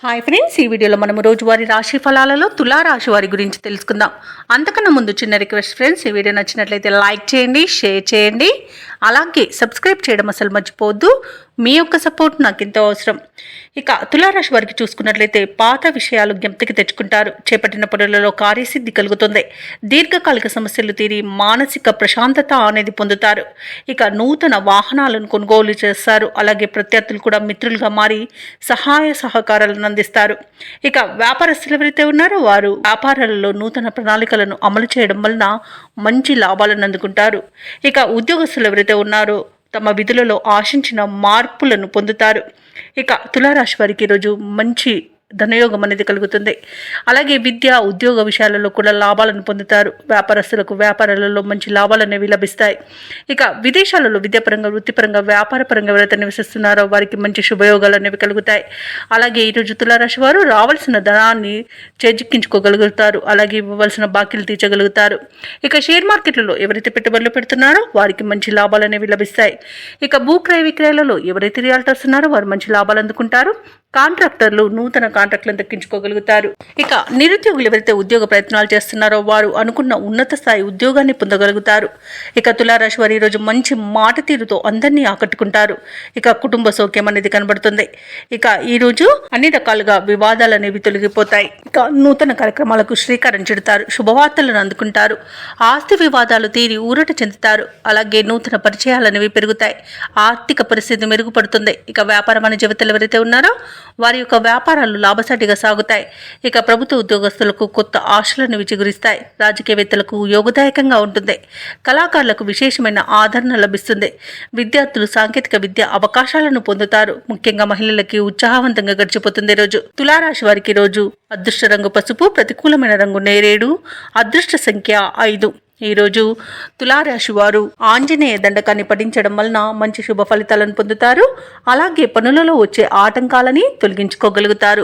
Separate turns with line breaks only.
Hi friends, ఈ వీడియోలో మనము రోజువారీ రాశి ఫలాలలో తులారాశి వారి గురించి తెలుసుకుందాం. అంతకన్నా ముందు చిన్న రిక్వెస్ట్ ఫ్రెండ్స్, ఈ వీడియో నచ్చినట్లయితే లైక్ చేయండి, షేర్ చేయండి, అలాగే సబ్స్క్రైబ్ చేయడం అసలు మర్చిపోవద్దు. మీ యొక్క సపోర్ట్ నాకు ఎంతో అవసరం. ఇక తులారాశి వారికి చూసుకున్నట్లయితే పాత విషయాలు జ్ఞప్తికి తెచ్చుకుంటారు. చేపట్టిన పనులలో కార్యసిద్ధి కలుగుతుంది. దీర్ఘకాలిక సమస్యలు తీరి మానసిక ప్రశాంతత అనేది పొందుతారు. ఇక నూతన వాహనాలను కొనుగోలు చేస్తారు. అలాగే ప్రత్యర్థులు కూడా మిత్రులుగా మారి సహాయ సహకారాలను అందిస్తారు. ఇక వ్యాపారస్తులు ఎవరైతే ఉన్నారో వారు వ్యాపారాలలో నూతన ప్రణాళికలను అమలు చేయడం వలన మంచి లాభాలను అందుకుంటారు. ఇక ఉద్యోగస్తులు ఎవరైతే ఉన్నారో తమ విధులలో ఆశించిన మార్పులను పొందుతారు. ఇక తులారాశి వారికి ఈరోజు మంచి ధనయోగం అనేది కలుగుతుంది. అలాగే విద్య ఉద్యోగ విషయాలలో కూడా లాభాలను పొందుతారు. వ్యాపారస్తులకు వ్యాపారాలలో మంచి లాభాలు అనేవి లభిస్తాయి. ఇక విదేశాలలో విద్యాపరంగా వృత్తిపరంగా వ్యాపారపరంగా ఎవరైతే నివసిస్తున్నారో వారికి మంచి శుభయోగాలు అనేవి కలుగుతాయి. అలాగే ఈరోజు తులారాశి వారు రావాల్సిన ధనాన్ని చేజిక్కించుకోగలుగుతారు. అలాగే ఇవ్వవలసిన బాకీలు తీర్చగలుగుతారు. ఇక షేర్ మార్కెట్లలో ఎవరైతే పెట్టుబడులు పెడుతున్నారో వారికి మంచి లాభాలు అనేవి లభిస్తాయి. ఇక భూక్రయ విక్రయాలలో ఎవరైతే రియాల్టర్స్ ఉన్నారో వారు మంచి లాభాలు అందుకుంటారు. కాంట్రాక్టర్లు నూతన కాంట్రాక్టులను దక్కించుకోగలుగుతారు. ఇక నిరుద్యోగులు ఎవరైతే ఉద్యోగ ప్రయత్నాలు చేస్తున్నారో వారు అనుకున్న ఉన్నత స్థాయి ఉద్యోగాన్ని పొందగలుగుతారు. ఇక తులారాశి వారు ఈరోజు మంచి మాట తీరుతో అందరినీ ఆకట్టుకుంటారు. ఇక కుటుంబ సౌఖ్యం అనేది కనబడుతుంది. ఇక ఈరోజు అన్ని రకాలుగా వివాదాలు అనేవి తొలగిపోతాయి. ఇక నూతన కార్యక్రమాలకు శ్రీకారం చుడతారు. శుభవార్తలను అందుకుంటారు. ఆస్తి వివాదాలు తీరి ఊరట చెందుతారు. అలాగే నూతన పరిచయాలు అనేవి పెరుగుతాయి. ఆర్థిక పరిస్థితి మెరుగుపడుతుంది. ఇక వ్యాపార వాణిజ్యవేత్తలు ఎవరైతే ఉన్నారో వారి యొక్క వ్యాపారాలు లాభసాటిగా సాగుతాయి. ఇక ప్రభుత్వ ఉద్యోగస్తులకు కొత్త ఆశలను విచిగురిస్తాయి. రాజకీయవేత్తలకు యోగదాయకంగా ఉంటుంది. కళాకారులకు విశేషమైన ఆదరణ లభిస్తుంది. విద్యార్థులు సాంకేతిక విద్య అవకాశాలను పొందుతారు. ముఖ్యంగా మహిళలకి ఉత్సాహవంతంగా గడిచిపోతుంది. రోజు తులారాశి వారికి రోజు అదృష్ట రంగు పసుపు, ప్రతికూలమైన రంగు నేరేడు, అదృష్ట సంఖ్య 5. ఈరోజు తులారాశి వారు ఆంజనేయ దండకాన్ని పఠించడం వలన మంచి శుభ ఫలితాలను పొందుతారు. అలాగే పనులలో వచ్చే ఆటంకాలని తొలగించుకోగలుగుతారు.